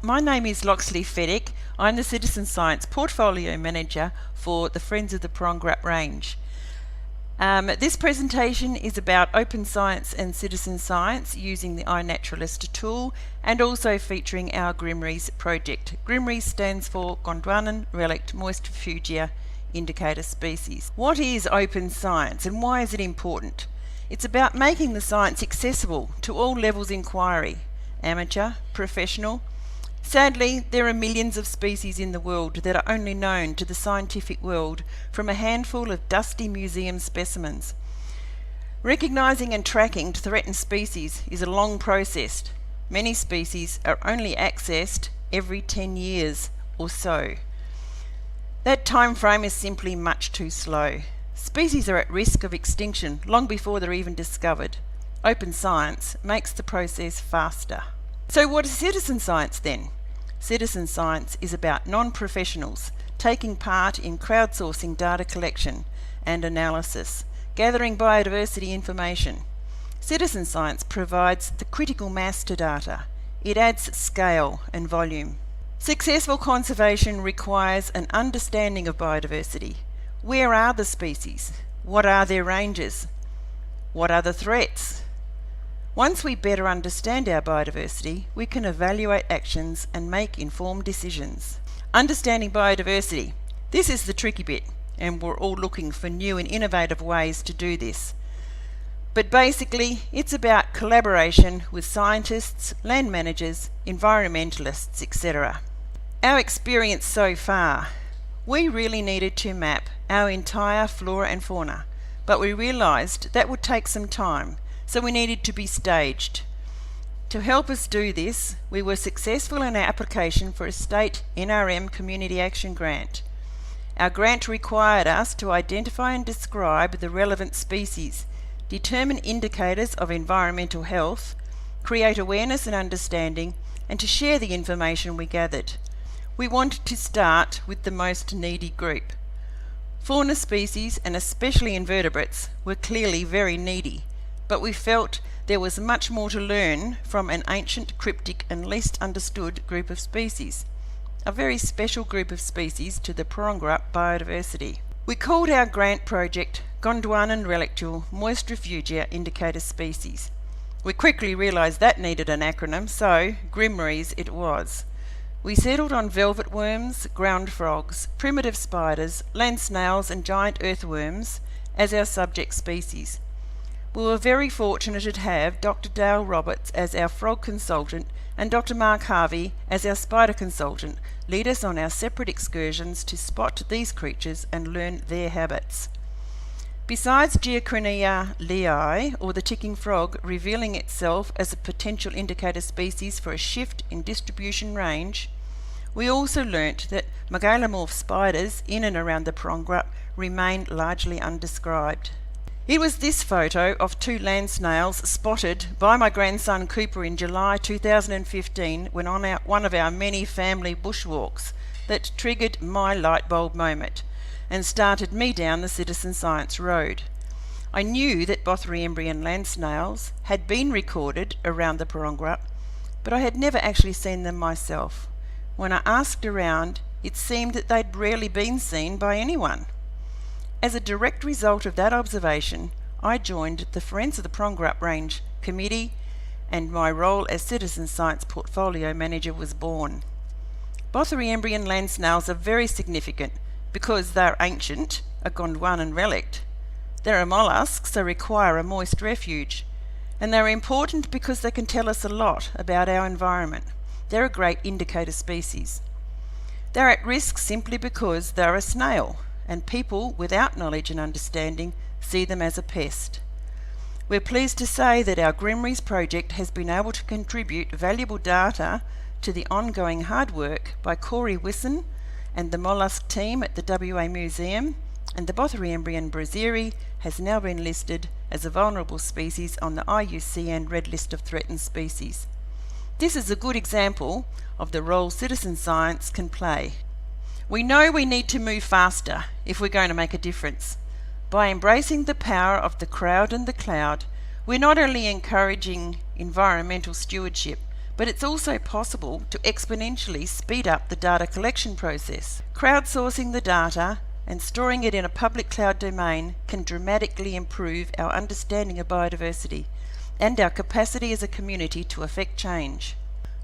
my name is Loxley Fedec. I'm the Citizen Science Portfolio Manager for the Friends of the PORONGURUP range. This presentation is about open science and citizen science using the iNaturalist tool and also featuring our GRIMRI'S project. GRIMRI'S stands for Gondwanan Relict Moist Refugia Indicator Species. What is open science and why is it important? It's about making the science accessible to all levels of inquiry, amateur, professional. Sadly, there are millions of species in the world that are only known to the scientific world from a handful of dusty museum specimens. Recognising and tracking threatened species is a long process. Many species are only accessed every 10 years or so. That time frame is simply much too slow. Species are at risk of extinction long before they're even discovered. Open science makes the process faster. So what is citizen science then? Citizen science is about non-professionals taking part in crowdsourcing data collection and analysis, gathering biodiversity information. Citizen science provides the critical mass to data. It adds scale and volume. Successful conservation requires an understanding of biodiversity. Where are the species? What are their ranges? What are the threats? Once we better understand our biodiversity, we can evaluate actions and make informed decisions. Understanding biodiversity. This is the tricky bit, and we're all looking for new and innovative ways to do this. But basically, it's about collaboration with scientists, land managers, environmentalists, etc. Our experience so far. We really needed to map our entire flora and fauna, but we realised that would take some time. So we needed to be staged. To help us do this, we were successful in our application for a state NRM Community Action Grant. Our grant required us to identify and describe the relevant species, determine indicators of environmental health, create awareness and understanding, and to share the information we gathered. We wanted to start with the most needy group. Fauna species, and especially invertebrates, were clearly very needy. But we felt there was much more to learn from an ancient, cryptic and least understood group of species, a very special group of species to the PORONGURUP biodiversity. We called our grant project Gondwanan Relict Moist Refugia Indicator Species. We quickly realised that needed an acronym, so GRIMRI'S it was. We settled on velvet worms, ground frogs, primitive spiders, land snails and giant earthworms as our subject species. We were very fortunate to have Dr. Dale Roberts as our frog consultant and Dr. Mark Harvey as our spider consultant lead us on our separate excursions to spot these creatures and learn their habits. Besides Geocrinia lei, or the ticking frog, revealing itself as a potential indicator species for a shift in distribution range, we also learnt that megalomorph spiders in and around the PORONGURUP remain largely undescribed. It was this photo of two land snails spotted by my grandson Cooper in July 2015 when on one of our many family bushwalks that triggered my light bulb moment and started me down the citizen science road. I knew that Bothriembrian land snails had been recorded around the PORONGURUP, but I had never actually seen them myself. When I asked around, it seemed that they'd rarely been seen by anyone. As a direct result of that observation, I joined the Friends of the PORONGURUP range committee and my role as Citizen Science Portfolio Manager was born. Bothriembrian land snails are very significant because they're ancient, a Gondwanan relict. They're mollusks, so require a moist refuge. And they're important because they can tell us a lot about our environment. They're a great indicator species. They're at risk simply because they're a snail, and people without knowledge and understanding see them as a pest. We're pleased to say that our GRIMRI'S project has been able to contribute valuable data to the ongoing hard work by Corey Wisson and the mollusk team at the WA Museum, and the Bothriembrian braseri has now been listed as a vulnerable species on the IUCN Red List of Threatened Species. This is a good example of the role citizen science can play. We know we need to move faster if we're going to make a difference. By embracing the power of the crowd and the cloud, we're not only encouraging environmental stewardship, but it's also possible to exponentially speed up the data collection process. Crowdsourcing the data and storing it in a public cloud domain can dramatically improve our understanding of biodiversity and our capacity as a community to affect change.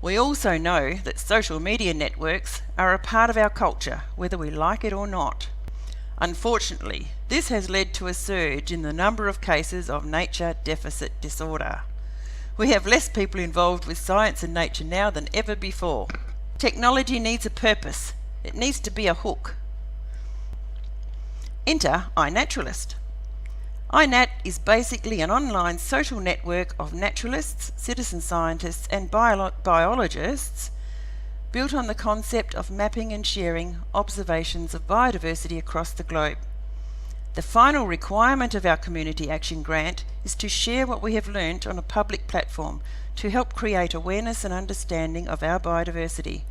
We also know that social media networks are a part of our culture, whether we like it or not. Unfortunately, this has led to a surge in the number of cases of nature deficit disorder. We have less people involved with science and nature now than ever before. Technology needs a purpose. It needs to be a hook. Enter iNaturalist. iNat is basically an online social network of naturalists, citizen scientists and biologists built on the concept of mapping and sharing observations of biodiversity across the globe. The final requirement of our Community Action Grant is to share what we have learnt on a public platform to help create awareness and understanding of our biodiversity.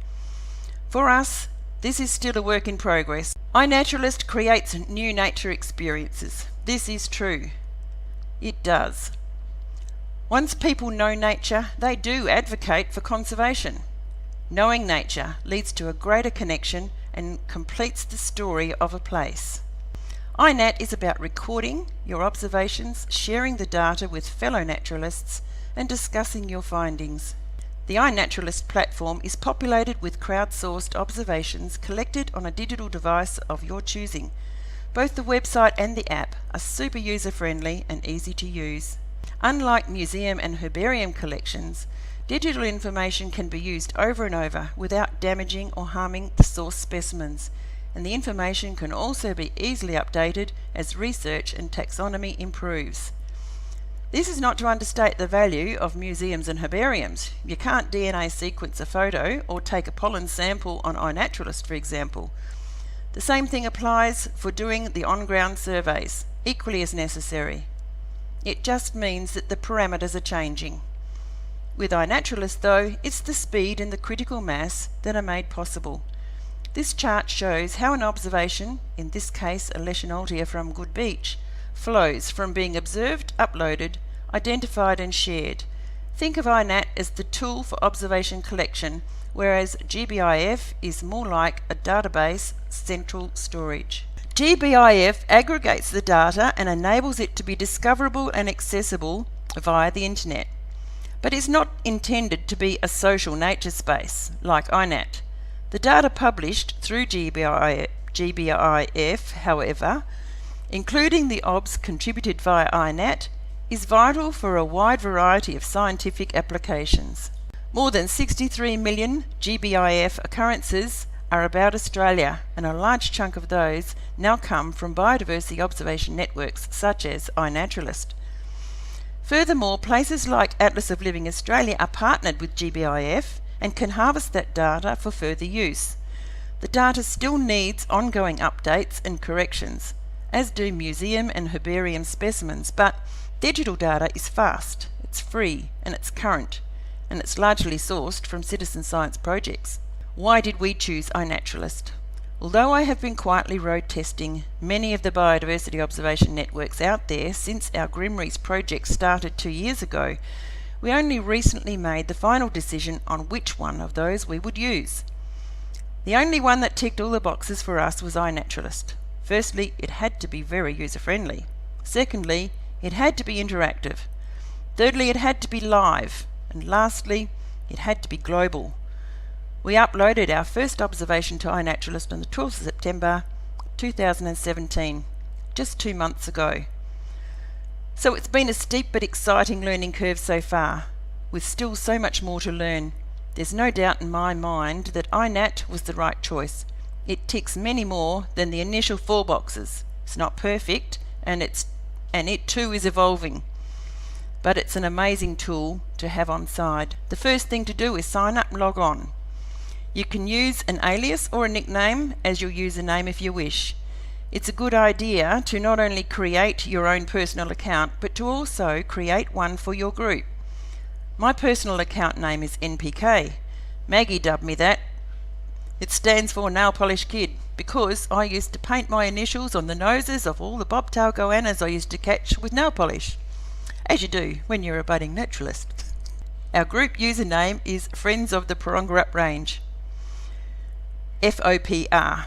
For us, this is still a work in progress. iNaturalist creates new nature experiences. This is true. It does. Once people know nature, they do advocate for conservation. Knowing nature leads to a greater connection and completes the story of a place. iNat is about recording your observations, sharing the data with fellow naturalists, and discussing your findings. The iNaturalist platform is populated with crowdsourced observations collected on a digital device of your choosing. Both the website and the app are super user-friendly and easy to use. Unlike museum and herbarium collections, digital information can be used over and over without damaging or harming the source specimens, and the information can also be easily updated as research and taxonomy improves. This is not to understate the value of museums and herbariums. You can't DNA sequence a photo or take a pollen sample on iNaturalist, for example. The same thing applies for doing the on-ground surveys, equally as necessary. It just means that the parameters are changing. With iNaturalist, though, it's the speed and the critical mass that are made possible. This chart shows how an observation, in this case a Leschenoltia from Good Beach, flows from being observed, uploaded, identified and shared. Think of iNat as the tool for observation collection, whereas GBIF is more like a database central storage. GBIF aggregates the data and enables it to be discoverable and accessible via the internet, but is not intended to be a social nature space like iNat. The data published through GBIF, however, including the OBS contributed via iNat, is vital for a wide variety of scientific applications. More than 63 million GBIF occurrences are about Australia, and a large chunk of those now come from biodiversity observation networks such as iNaturalist. Furthermore, places like Atlas of Living Australia are partnered with GBIF and can harvest that data for further use. The data still needs ongoing updates and corrections, as do museum and herbarium specimens, but digital data is fast, it's free, and it's current, and it's largely sourced from citizen science projects. Why did we choose iNaturalist? Although I have been quietly road testing many of the biodiversity observation networks out there since our GRIMRI'S project started 2 years ago, we only recently made the final decision on which one of those we would use. The only one that ticked all the boxes for us was iNaturalist. Firstly, it had to be very user-friendly. Secondly, it had to be interactive. Thirdly, it had to be live. And lastly, it had to be global. We uploaded our first observation to iNaturalist on the 12th of September 2017, just 2 months ago. So it's been a steep but exciting learning curve so far, with still so much more to learn. There's no doubt in my mind that iNat was the right choice. It ticks many more than the initial 4 boxes. It's not perfect, and it too is evolving. But it's an amazing tool to have on side. The first thing to do is sign up and log on. You can use an alias or a nickname as your username if you wish. It's a good idea to not only create your own personal account, but to also create one for your group. My personal account name is NPK. Maggie dubbed me that. It stands for Nail Polish Kid, because I used to paint my initials on the noses of all the bobtail goannas I used to catch with nail polish, as you do when you're a budding naturalist. Our group username is Friends of the PORONGURUP Range, FOPR.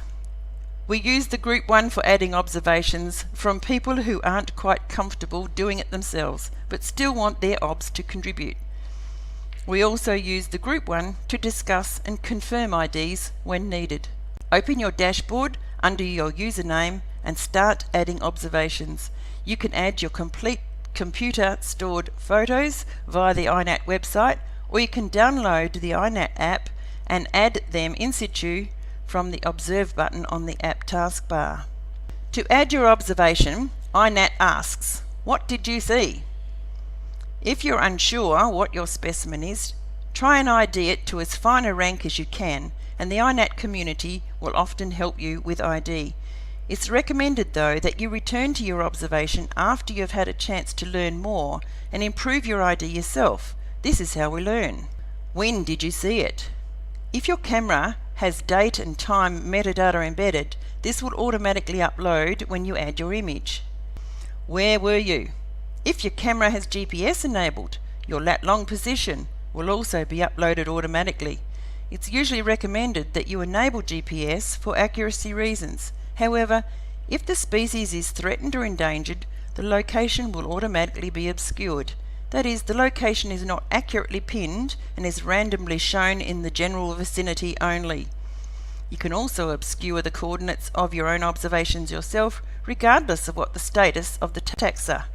We use the group one for adding observations from people who aren't quite comfortable doing it themselves, but still want their obs to contribute. We also use the group one to discuss and confirm IDs when needed. Open your dashboard under your username and start adding observations. You can add your complete computer stored photos via the iNat website, or you can download the iNat app and add them in situ from the Observe button on the app taskbar. To add your observation, iNat asks, "What did you see?" If you're unsure what your specimen is, try and ID it to as fine a rank as you can, and the iNat community will often help you with ID. It's recommended though that you return to your observation after you've had a chance to learn more and improve your ID yourself. This is how we learn. When did you see it? If your camera has date and time metadata embedded, this will automatically upload when you add your image. Where were you? If your camera has GPS enabled, your lat long position will also be uploaded automatically. It's usually recommended that you enable GPS for accuracy reasons. However, if the species is threatened or endangered, the location will automatically be obscured. That is, the location is not accurately pinned and is randomly shown in the general vicinity only. You can also obscure the coordinates of your own observations yourself, regardless of what the status of the tags are.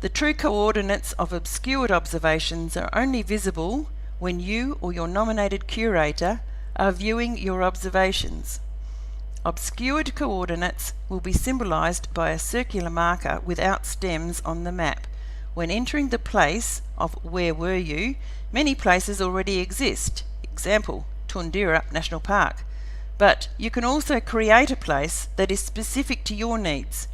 The true coordinates of obscured observations are only visible when you or your nominated curator are viewing your observations. Obscured coordinates will be symbolized by a circular marker without stems on the map. When entering the place of "Where were you?", many places already exist. Example, Untitled National Park. But you can also create a place that is specific to your needs.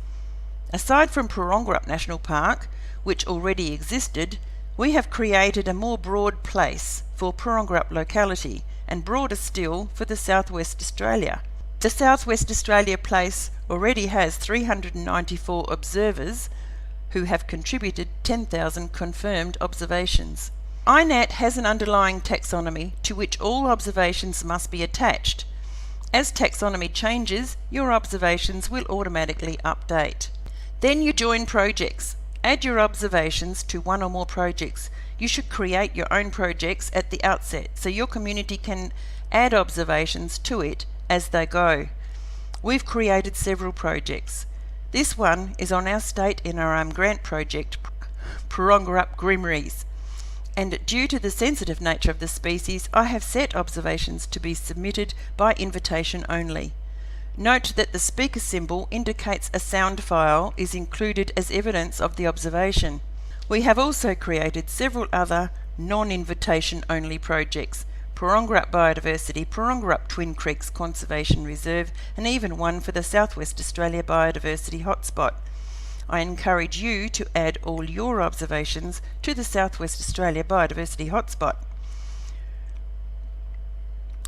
Aside from PORONGURUP National Park, which already existed, we have created a more broad place for PORONGURUP locality, and broader still for the Southwest Australia. The Southwest Australia place already has 394 observers who have contributed 10,000 confirmed observations. iNat has an underlying taxonomy to which all observations must be attached. As taxonomy changes, your observations will automatically update. Then you join projects. Add your observations to one or more projects. You should create your own projects at the outset so your community can add observations to it as they go. We've created several projects. This one is on our state NRM grant project, PORONGURUP GRIMRI'S, and due to the sensitive nature of the species, I have set observations to be submitted by invitation only. Note that the speaker symbol indicates a sound file is included as evidence of the observation. We have also created several other non-invitation only projects: PORONGURUP Biodiversity, PORONGURUP Twin Creeks Conservation Reserve, and even one for the Southwest Australia Biodiversity Hotspot. I encourage you to add all your observations to the Southwest Australia Biodiversity Hotspot.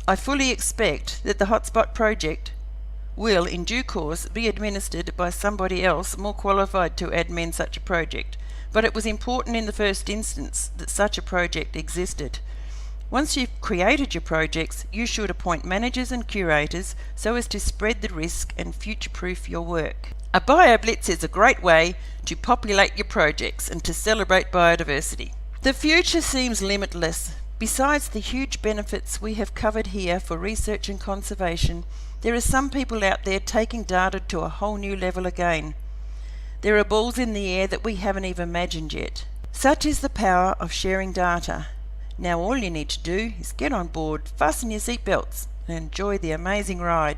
I fully expect that the Hotspot project will in due course be administered by somebody else more qualified to admin such a project, but it was important in the first instance that such a project existed. Once you've created your projects, you should appoint managers and curators so as to spread the risk and future-proof your work. A BioBlitz is a great way to populate your projects and to celebrate biodiversity. The future seems limitless. Besides the huge benefits we have covered here for research and conservation, there are some people out there taking data to a whole new level again. There are balls in the air that we haven't even imagined yet. Such is the power of sharing data. Now all you need to do is get on board, fasten your seatbelts, and enjoy the amazing ride.